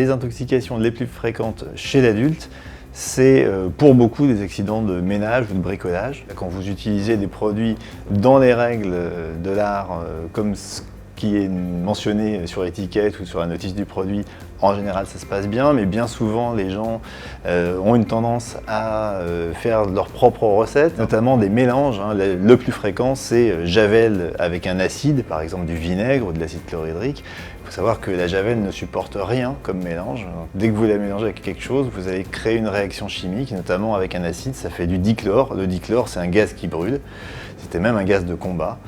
les intoxications les plus fréquentes chez l'adulte, c'est pour beaucoup des accidents de ménage ou de bricolage. Quand vous utilisez des produits dans les règles de l'art, comme ce qui est mentionné sur l'étiquette ou sur la notice du produit, en général ça se passe bien, mais bien souvent les gens ont une tendance à faire leurs propres recettes, notamment des mélanges. Le plus fréquent c'est javel avec un acide, par exemple du vinaigre ou de l'acide chlorhydrique. Il faut savoir que la javel ne supporte rien comme mélange. Dès que vous la mélangez avec quelque chose, vous allez créer une réaction chimique, notamment avec un acide, ça fait du dichlore. Le dichlore, c'est un gaz qui brûle, c'était même un gaz de combat.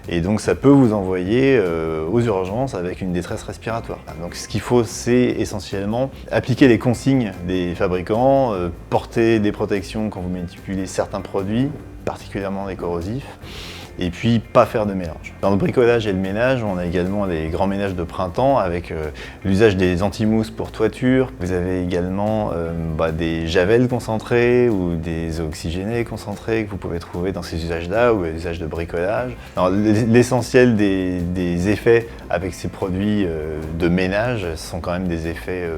Et donc ça peut vous envoyer aux urgences avec une détresse respiratoire. Donc ce qu'il faut, c'est essentiellement appliquer les consignes des fabricants, porter des protections quand vous manipulez certains produits, particulièrement les corrosifs, et puis pas faire de mélange. Dans le bricolage et le ménage, on a également les grands ménages de printemps avec l'usage des anti-mousses pour toiture. Vous avez également des javels concentrés ou des eaux oxygénées concentrées que vous pouvez trouver dans ces usages-là ou l'usage de bricolage. L'essentiel des effets avec ces produits de ménage sont quand même des effets,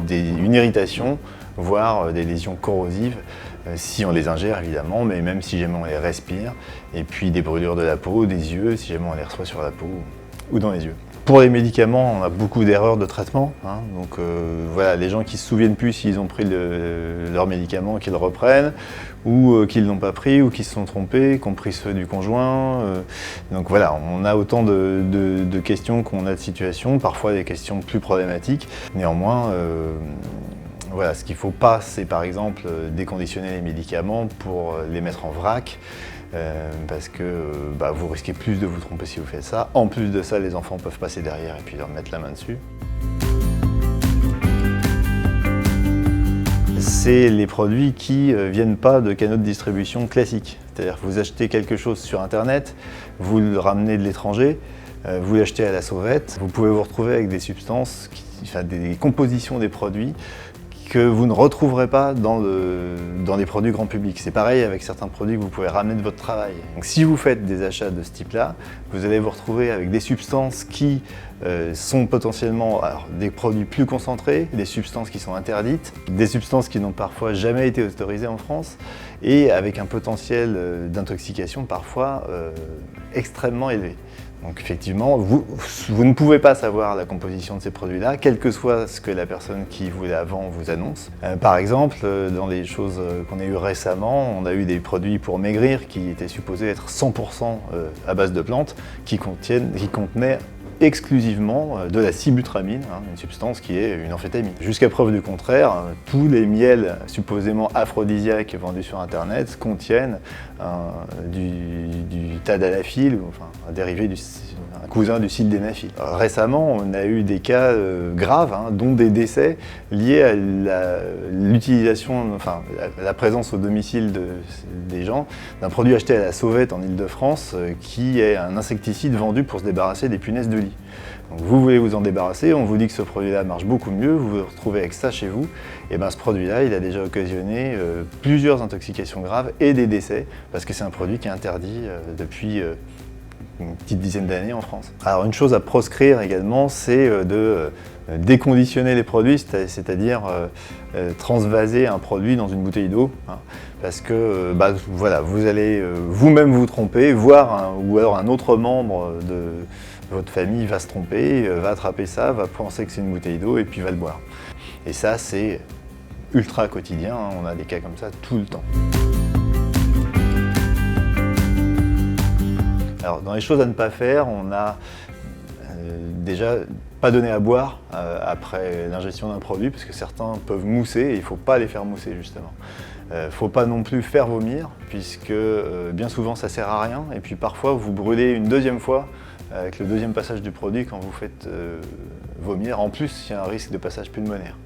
une irritation, voire des lésions corrosives, si on les ingère évidemment, mais même si jamais on les respire, et puis des brûlures de la peau, des yeux, si jamais on les reçoit sur la peau ou dans les yeux. Pour les médicaments, on a beaucoup d'erreurs de traitement, donc voilà, les gens qui se souviennent plus s'ils ont pris leur médicament, qu'ils le reprennent, ou qu'ils ne l'ont pas pris, ou qu'ils se sont trompés, qui ont pris ceux du conjoint. Donc voilà, on a autant de questions qu'on a de situations, parfois des questions plus problématiques. Néanmoins, voilà, ce qu'il ne faut pas, c'est par exemple déconditionner les médicaments pour les mettre en vrac, parce que vous risquez plus de vous tromper si vous faites ça. En plus de ça, les enfants peuvent passer derrière et puis leur mettre la main dessus. C'est les produits qui ne viennent pas de canaux de distribution classiques. C'est-à-dire que vous achetez quelque chose sur Internet, vous le ramenez de l'étranger, vous l'achetez à la sauvette, vous pouvez vous retrouver avec des substances, des compositions des produits que vous ne retrouverez pas dans les produits grand public. C'est pareil avec certains produits que vous pouvez ramener de votre travail. Donc, si vous faites des achats de ce type-là, vous allez vous retrouver avec des substances qui sont potentiellement des produits plus concentrés, des substances qui sont interdites, des substances qui n'ont parfois jamais été autorisées en France, et avec un potentiel d'intoxication parfois extrêmement élevé. Donc effectivement, vous ne pouvez pas savoir la composition de ces produits-là, quel que soit ce que la personne qui vous la vend vous annonce. Par exemple, dans les choses qu'on a eues récemment, on a eu des produits pour maigrir qui étaient supposés être 100% à base de plantes, qui contenaient exclusivement de la sibutramine, une substance qui est une amphétamine. Jusqu'à preuve du contraire, tous les miels supposément aphrodisiaques vendus sur Internet contiennent du tadalafil, enfin un dérivé un cousin du sildenafil. Récemment, on a eu des cas graves, dont des décès liés à l'utilisation, la présence au domicile des gens d'un produit acheté à la sauvette en Île-de-France qui est un insecticide vendu pour se débarrasser des punaises de lit. Donc vous voulez vous en débarrasser, on vous dit que ce produit-là marche beaucoup mieux, vous vous retrouvez avec ça chez vous, et ce produit-là, il a déjà occasionné plusieurs intoxications graves et des décès, parce que c'est un produit qui est interdit depuis une petite dizaine d'années en France. Alors une chose à proscrire également, c'est de déconditionner les produits, c'est-à-dire transvaser un produit dans une bouteille d'eau, parce que voilà, vous allez vous-même vous tromper, ou alors un autre membre de votre famille va se tromper, va attraper ça, va penser que c'est une bouteille d'eau et puis va le boire. Et ça, c'est ultra quotidien, on a des cas comme ça tout le temps. Alors, dans les choses à ne pas faire, on a déjà pas donner à boire après l'ingestion d'un produit, parce que certains peuvent mousser et il ne faut pas les faire mousser justement. Il ne faut pas non plus faire vomir, puisque bien souvent ça ne sert à rien, et puis parfois vous brûlez une deuxième fois avec le deuxième passage du produit quand vous faites vomir. En plus, il y a un risque de passage pulmonaire.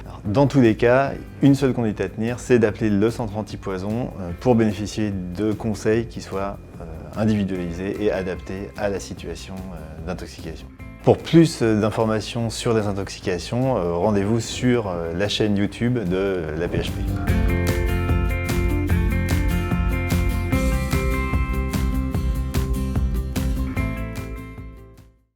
Alors, dans tous les cas, une seule conduite à tenir, c'est d'appeler le centre antipoison pour bénéficier de conseils qui soient individualisés et adaptés à la situation d'intoxication. Pour plus d'informations sur les intoxications, rendez-vous sur la chaîne YouTube de l'AP-HP.